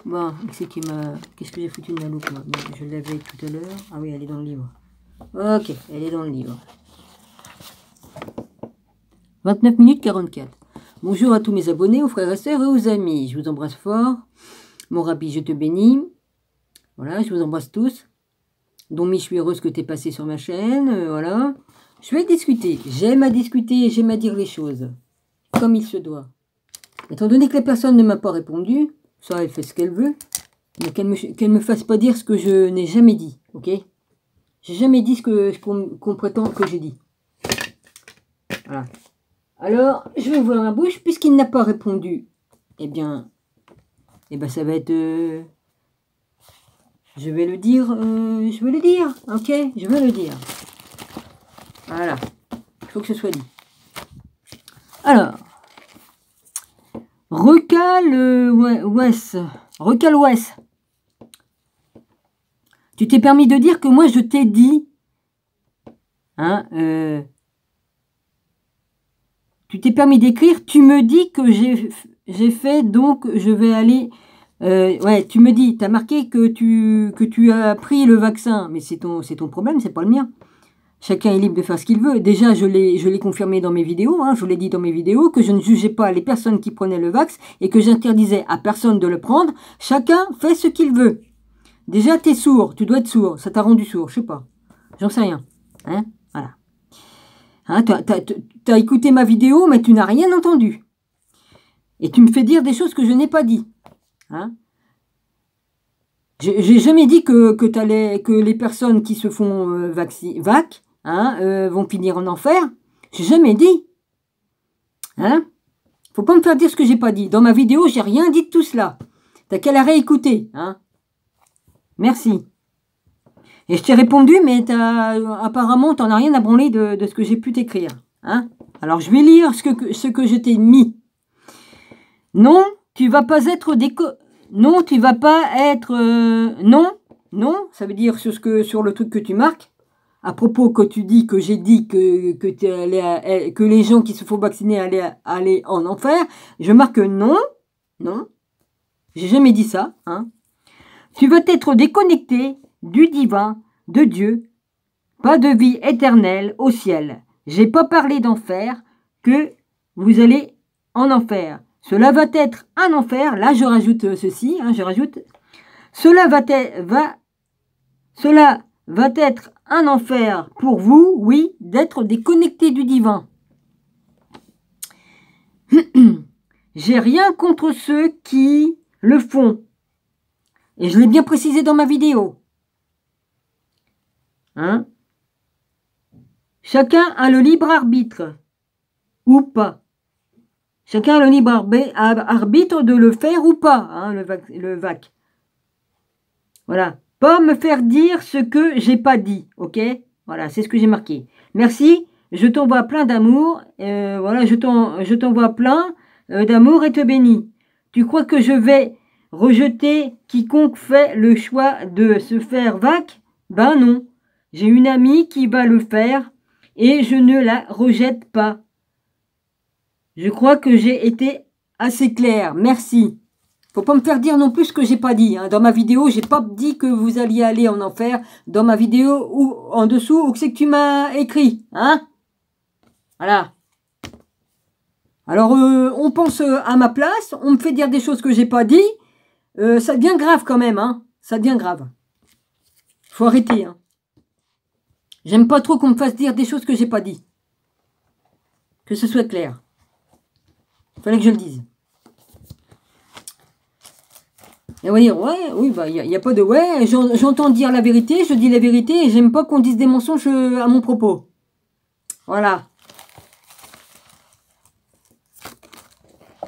Bon, c'est qui m'a... Qu'est-ce que j'ai foutu de ma loupe, moi? Bon, je l'avais tout à l'heure. Ah oui, elle est dans le livre. Ok, elle est dans le livre. 29 minutes 44. Bonjour à tous mes abonnés, aux frères et sœurs et aux amis. Je vous embrasse fort. Mon Rabbi, je te bénis. Voilà, je vous embrasse tous. Donc, je suis heureuse que tu es passé sur ma chaîne. Voilà. Je vais discuter. J'aime à discuter et j'aime à dire les choses. Comme il se doit. Étant donné que la personne ne m'a pas répondu, ça, elle fait ce qu'elle veut. Mais qu'elle me fasse pas dire ce que je n'ai jamais dit. Ok? J'ai jamais dit ce qu'on prétend que j'ai dit. Voilà. Alors, je vais ouvrir ma bouche. Puisqu'il n'a pas répondu, eh bien, ça va être... je vais le dire, ok? Je vais le dire. Voilà. Il faut que ce soit dit. Alors, Recal Wes. Tu t'es permis de dire que moi je t'ai dit, hein, tu t'es permis d'écrire, tu me dis que j'ai fait, donc je vais aller, ouais, tu me dis, tu as marqué que tu as pris le vaccin, mais c'est ton problème, c'est pas le mien. Chacun est libre de faire ce qu'il veut. Déjà, je l'ai confirmé dans mes vidéos, hein, je l'ai dit dans mes vidéos, que je ne jugeais pas les personnes qui prenaient le vax et que j'interdisais à personne de le prendre. Chacun fait ce qu'il veut. Déjà, t'es sourd, tu dois être sourd. Ça t'a rendu sourd, je sais pas. J'en sais rien. Hein, voilà. Hein, t'as écouté ma vidéo, mais tu n'as rien entendu. Et tu me fais dire des choses que je n'ai pas dit. Hein. J'ai jamais dit que les personnes qui se font vac, hein, vont finir en enfer. J'ai jamais dit. Hein? Faut pas me faire dire ce que j'ai pas dit. Dans ma vidéo, j'ai rien dit de tout cela. T'as qu'à la réécouter. Hein? Merci. Et je t'ai répondu, mais apparemment, t'en as rien à branler de ce que j'ai pu t'écrire. Hein? Alors, je vais lire ce que je t'ai mis. Non, tu vas pas être Non, tu vas pas être... non, ça veut dire sur le truc que tu marques. À propos que tu dis que j'ai dit que les gens qui se font vacciner allaient aller en enfer, je marque non, j'ai jamais dit ça. Hein. Tu vas être déconnecté du divin, de Dieu, pas de vie éternelle au ciel. J'ai pas parlé d'enfer, que vous allez en enfer. Cela va être un enfer, là je rajoute ceci, hein, cela va être un enfer pour vous, oui, d'être déconnecté du divin. J'ai rien contre ceux qui le font. Et je l'ai bien précisé dans ma vidéo. Hein? Chacun a le libre arbitre. Ou pas. Chacun a le libre arbitre de le faire ou pas, hein, le vac. Voilà. Pas me faire dire ce que j'ai pas dit, ok? Voilà, c'est ce que j'ai marqué. Merci, je t'envoie plein d'amour. Voilà, je t'envoie plein d'amour et te bénis. Tu crois que je vais rejeter quiconque fait le choix de se faire vac? Ben non. J'ai une amie qui va le faire et je ne la rejette pas. Je crois que j'ai été assez clair. Merci. Faut pas me faire dire non plus ce que j'ai pas dit. Hein. Dans ma vidéo, j'ai pas dit que vous alliez aller en enfer. Dans ma vidéo, ou en dessous, où c'est que tu m'as écrit. Hein? Voilà. Alors, on pense à ma place. On me fait dire des choses que j'ai pas dit. Ça devient grave quand même. Hein. Ça devient grave. Faut arrêter. Hein. J'aime pas trop qu'on me fasse dire des choses que j'ai pas dit. Que ce soit clair. Fallait que je le dise. Et on va dire, ouais, oui, bah, y a pas de ouais, j'entends dire la vérité, je dis la vérité, et j'aime pas qu'on dise des mensonges à mon propos. Voilà.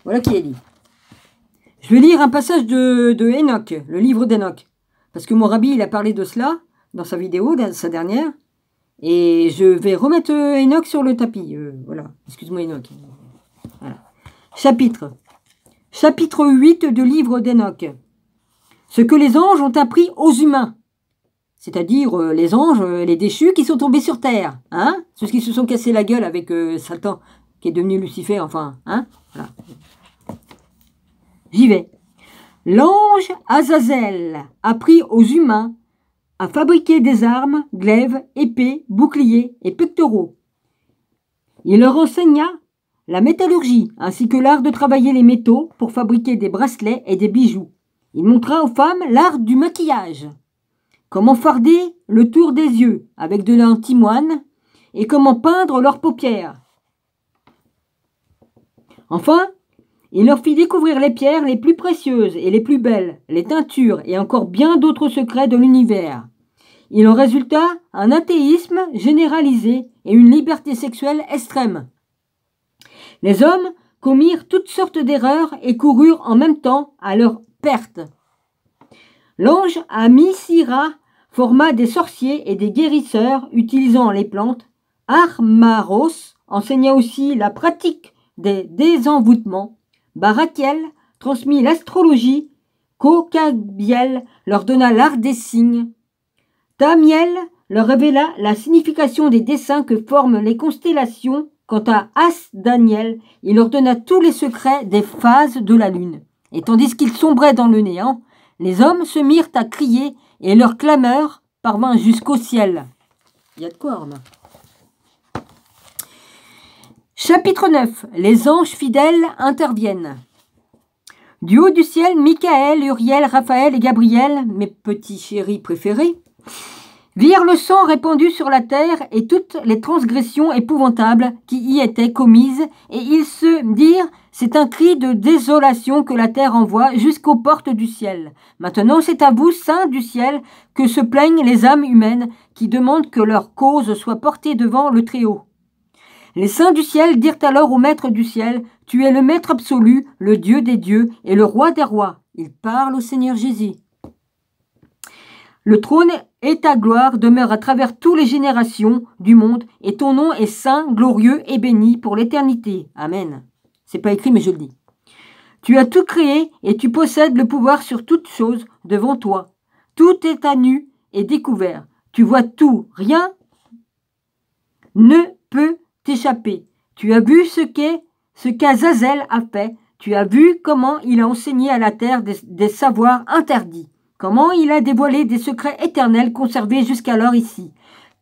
Voilà qui est dit. Je vais lire un passage de Enoch, le livre d'Enoch. Parce que mon rabbi, il a parlé de cela dans sa vidéo, sa dernière. Et je vais remettre Enoch sur le tapis. Voilà. Excuse-moi, Enoch. Voilà. Chapitre 8 du livre d'Enoch. Ce que les anges ont appris aux humains. C'est-à-dire les anges, les déchus qui sont tombés sur terre. Hein, ceux qui se sont cassés la gueule avec Satan, qui est devenu Lucifer, enfin. Hein, voilà. J'y vais. L'ange Azazel apprit aux humains à fabriquer des armes, glaives, épées, boucliers et pectoraux. Il leur enseigna la métallurgie ainsi que l'art de travailler les métaux pour fabriquer des bracelets et des bijoux. Il montra aux femmes l'art du maquillage, comment farder le tour des yeux avec de l'antimoine et comment peindre leurs paupières. Enfin, il leur fit découvrir les pierres les plus précieuses et les plus belles, les teintures et encore bien d'autres secrets de l'univers. Il en résulta un athéisme généralisé et une liberté sexuelle extrême. Les hommes commirent toutes sortes d'erreurs et coururent en même temps à leur perte. L'ange Amisira forma des sorciers et des guérisseurs utilisant les plantes. Armaros enseigna aussi la pratique des désenvoûtements. Barakiel transmit l'astrologie. Kokabiel leur donna l'art des signes. Tamiel leur révéla la signification des dessins que forment les constellations. Quant à As-Daniel, il leur donna tous les secrets des phases de la lune. Et tandis qu'ils sombraient dans le néant, les hommes se mirent à crier et leur clameur parvint jusqu'au ciel. Il y a de quoi, Arnaud. Chapitre 9. Les anges fidèles interviennent. Du haut du ciel, Michael, Uriel, Raphaël et Gabriel, mes petits chéris préférés, virent le sang répandu sur la terre et toutes les transgressions épouvantables qui y étaient commises, et ils se dirent, c'est un cri de désolation que la terre envoie jusqu'aux portes du ciel. Maintenant c'est à vous, saints du ciel, que se plaignent les âmes humaines qui demandent que leur cause soit portée devant le Très-Haut. Les saints du ciel dirent alors au maître du ciel, tu es le maître absolu, le Dieu des dieux et le roi des rois. Il parle au Seigneur Jésus. Le trône et ta gloire demeurent à travers toutes les générations du monde et ton nom est saint, glorieux et béni pour l'éternité. Amen. C'est pas écrit mais je le dis. Tu as tout créé et tu possèdes le pouvoir sur toutes choses devant toi. Tout est à nu et découvert. Tu vois tout, rien ne peut t'échapper. Tu as vu ce qu'Azazel a fait. Tu as vu comment il a enseigné à la terre des savoirs interdits. Comment il a dévoilé des secrets éternels conservés jusqu'alors ici.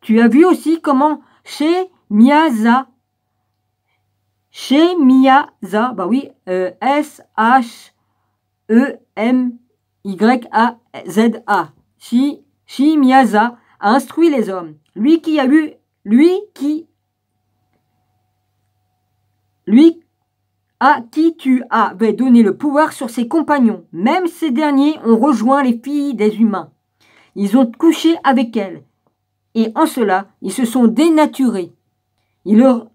Tu as vu aussi comment Shemyaza, bah oui, S-H-E-M-Y-A-Z-A, Shemyaza a instruit les hommes. Lui à qui tu avais donné le pouvoir sur ses compagnons. Même ces derniers ont rejoint les filles des humains. Ils ont couché avec elles. Et en cela, ils se sont dénaturés. Ils leur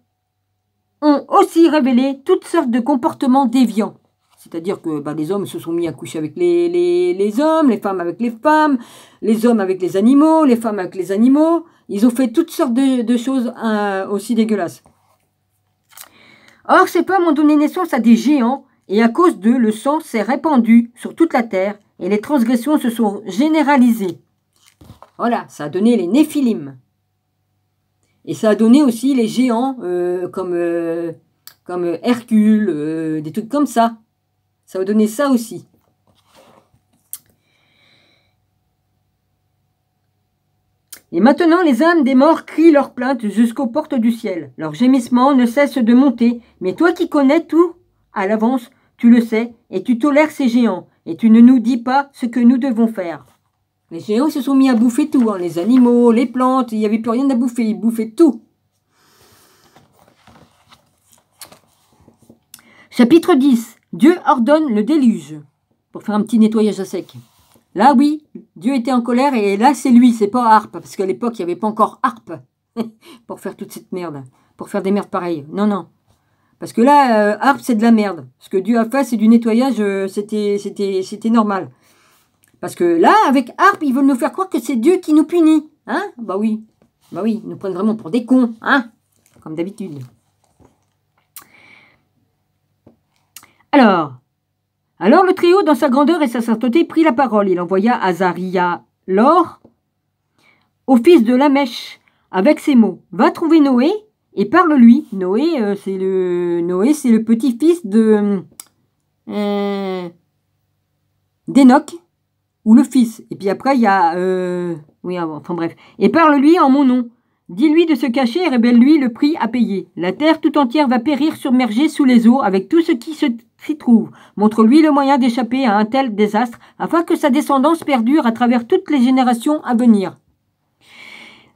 ont aussi révélé toutes sortes de comportements déviants. C'est-à-dire que les hommes se sont mis à coucher avec les hommes, les femmes avec les femmes, les hommes avec les animaux, les femmes avec les animaux. Ils ont fait toutes sortes de choses aussi dégueulasses. Or, ces femmes ont donné naissance à des géants, et à cause d'eux, le sang s'est répandu sur toute la terre, et les transgressions se sont généralisées. Voilà, ça a donné les Néphilim. Et ça a donné aussi les géants, comme Hercule, des trucs comme ça. Ça a donné ça aussi. Et maintenant, les âmes des morts crient leurs plaintes jusqu'aux portes du ciel. Leurs gémissements ne cessent de monter. Mais toi qui connais tout à l'avance, tu le sais, et tu tolères ces géants. Et tu ne nous dis pas ce que nous devons faire. Les géants se sont mis à bouffer tout. Hein, les animaux, les plantes, il n'y avait plus rien à bouffer. Ils bouffaient tout. Chapitre 10. Dieu ordonne le déluge. Pour faire un petit nettoyage à sec. Là, oui, Dieu était en colère et là, c'est lui, c'est pas Harpe. Parce qu'à l'époque, il n'y avait pas encore Harpe pour faire toute cette merde. Pour faire des merdes pareilles. Non, non. Parce que là, Harpe, c'est de la merde. Ce que Dieu a fait, c'est du nettoyage, c'était normal. Parce que là, avec Harpe, ils veulent nous faire croire que c'est Dieu qui nous punit. Hein? Bah oui. Bah oui, ils nous prennent vraiment pour des cons. Hein? Comme d'habitude. Alors le Très-Haut, dans sa grandeur et sa sainteté, prit la parole. Il envoya Azaria l'or au fils de Lamèche avec ces mots. Va trouver Noé et parle-lui. Noé, c'est le petit-fils de d'Enoch, ou le fils. Et puis après, il y a... oui, enfin bref. Et parle-lui en mon nom. Dis-lui de se cacher et révèle-lui le prix à payer. La terre tout entière va périr submergée sous les eaux avec tout ce qui s'y trouve. Montre-lui le moyen d'échapper à un tel désastre afin que sa descendance perdure à travers toutes les générations à venir.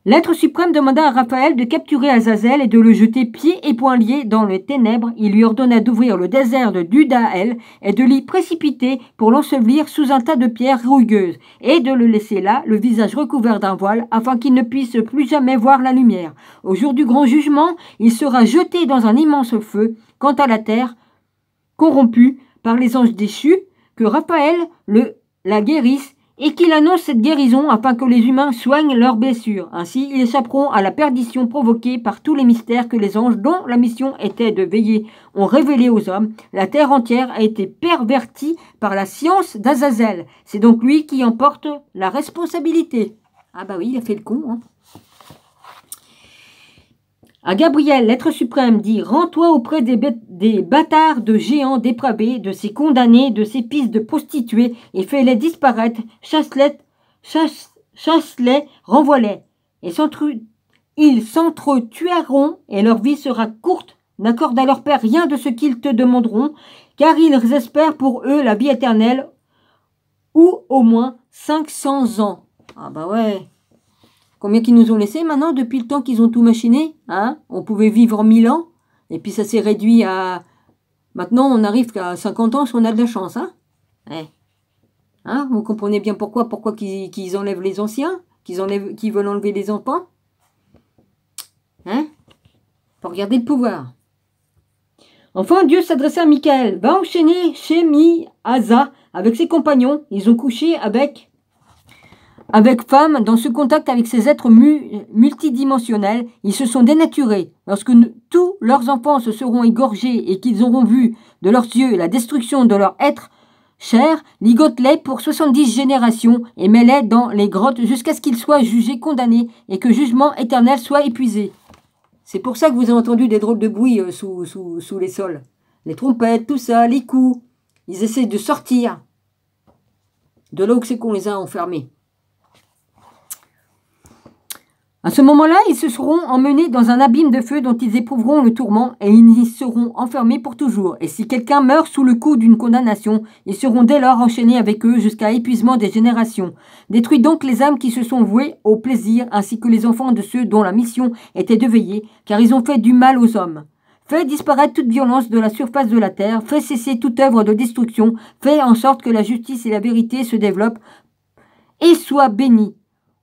L'être suprême demanda à Raphaël de capturer Azazel et de le jeter pieds et poings liés dans les ténèbres. Il lui ordonna d'ouvrir le désert de Dudaël et de l'y précipiter pour l'ensevelir sous un tas de pierres rugueuses et de le laisser là, le visage recouvert d'un voile, afin qu'il ne puisse plus jamais voir la lumière. Au jour du grand jugement, il sera jeté dans un immense feu. Quant à la terre, corrompue par les anges déchus, que Raphaël la guérisse et qu'il annonce cette guérison afin que les humains soignent leurs blessures. Ainsi, ils échapperont à la perdition provoquée par tous les mystères que les anges, dont la mission était de veiller, ont révélés aux hommes. La terre entière a été pervertie par la science d'Azazel. C'est donc lui qui en porte la responsabilité. Ah bah oui, il a fait le con, hein. À Gabriel, l'être suprême dit « Rends-toi auprès des bâtards de géants dépravés, de ces condamnés, de ces fils de prostituées, et fais-les disparaître, chasse-les, renvoie-les. Et ils s'entretueront, et leur vie sera courte. N'accorde à leur père rien de ce qu'ils te demanderont, car ils espèrent pour eux la vie éternelle, ou au moins 500 ans. » Ah bah ouais. Combien qu'ils nous ont laissé maintenant depuis le temps qu'ils ont tout machiné, hein? On pouvait vivre 1000 ans, et puis ça s'est réduit à... Maintenant, on arrive qu'à 50 ans si on a de la chance, hein? Ouais. Hein? Vous comprenez bien pourquoi qu'ils enlèvent les anciens, qu'ils veulent enlever les enfants? Hein? Pour garder le pouvoir. Enfin, Dieu s'adressait à Michael. Va enchaîner chez Mi-Asa avec ses compagnons. Ils ont couché avec femmes, dans ce contact avec ces êtres multidimensionnels, ils se sont dénaturés. Lorsque tous leurs enfants se seront égorgés et qu'ils auront vu de leurs yeux la destruction de leur être cher, ligote-les pour 70 générations et mets-les dans les grottes jusqu'à ce qu'ils soient jugés, condamnés et que jugement éternel soit épuisé. C'est pour ça que vous avez entendu des drôles de bruit sous les sols. Les trompettes, tout ça, les coups. Ils essaient de sortir de là où c'est qu'on les a enfermés. À ce moment-là, ils se seront emmenés dans un abîme de feu dont ils éprouveront le tourment et ils y seront enfermés pour toujours. Et si quelqu'un meurt sous le coup d'une condamnation, ils seront dès lors enchaînés avec eux jusqu'à épuisement des générations. Détruis donc les âmes qui se sont vouées au plaisir ainsi que les enfants de ceux dont la mission était de veiller, car ils ont fait du mal aux hommes. Fais disparaître toute violence de la surface de la terre, fais cesser toute œuvre de destruction, fais en sorte que la justice et la vérité se développent et soient bénis.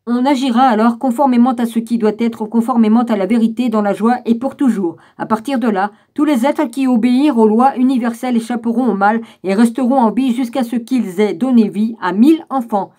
On agira alors conformément à ce qui doit être, conformément à la vérité dans la joie et pour toujours. À partir de là, tous les êtres qui obéirent aux lois universelles échapperont au mal et resteront en vie jusqu'à ce qu'ils aient donné vie à 1000 enfants.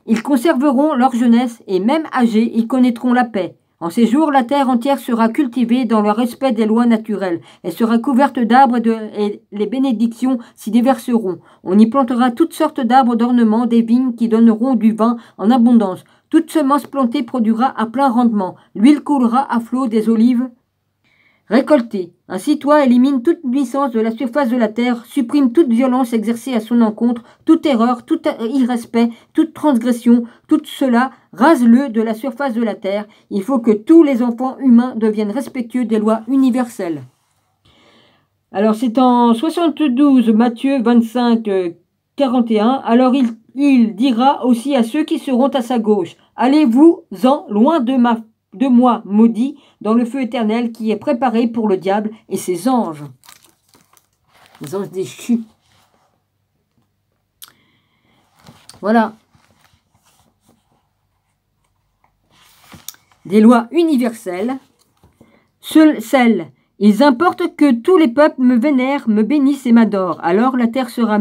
Ils conserveront leur jeunesse et même âgés, ils connaîtront la paix. En ces jours, la terre entière sera cultivée dans le respect des lois naturelles. Elle sera couverte d'arbres et les bénédictions s'y déverseront. On y plantera toutes sortes d'arbres d'ornement, des vignes qui donneront du vin en abondance. Toute semence plantée produira à plein rendement. L'huile coulera à flot des olives récoltées. Ainsi, toi, élimine toute nuisance de la surface de la terre, supprime toute violence exercée à son encontre, toute erreur, tout irrespect, toute transgression, tout cela, rase-le de la surface de la terre. Il faut que tous les enfants humains deviennent respectueux des lois universelles. Alors, c'est en 72, Matthieu 25, 41. Alors, il dira aussi à ceux qui seront à sa gauche, allez-vous-en loin de moi, maudit, dans le feu éternel qui est préparé pour le diable et ses anges. Les anges déchus. Voilà. Des lois universelles. Celles, ils importent que tous les peuples me vénèrent, me bénissent et m'adorent. Alors la terre sera...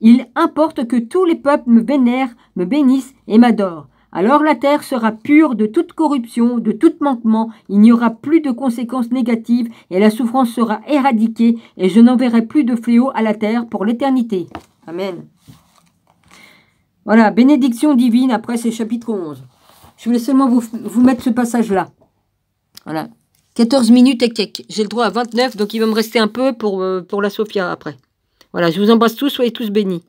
Il importe que tous les peuples me vénèrent, me bénissent et m'adorent. Alors la terre sera pure de toute corruption, de tout manquement, il n'y aura plus de conséquences négatives et la souffrance sera éradiquée et je n'enverrai plus de fléau à la terre pour l'éternité. Amen. Voilà, bénédiction divine, après c'est chapitre 11. Je voulais seulement vous mettre ce passage-là. Voilà, 14 minutes et quelques. J'ai le droit à 29, donc il va me rester un peu pour la Sophia après. Voilà, je vous embrasse tous, soyez tous bénis.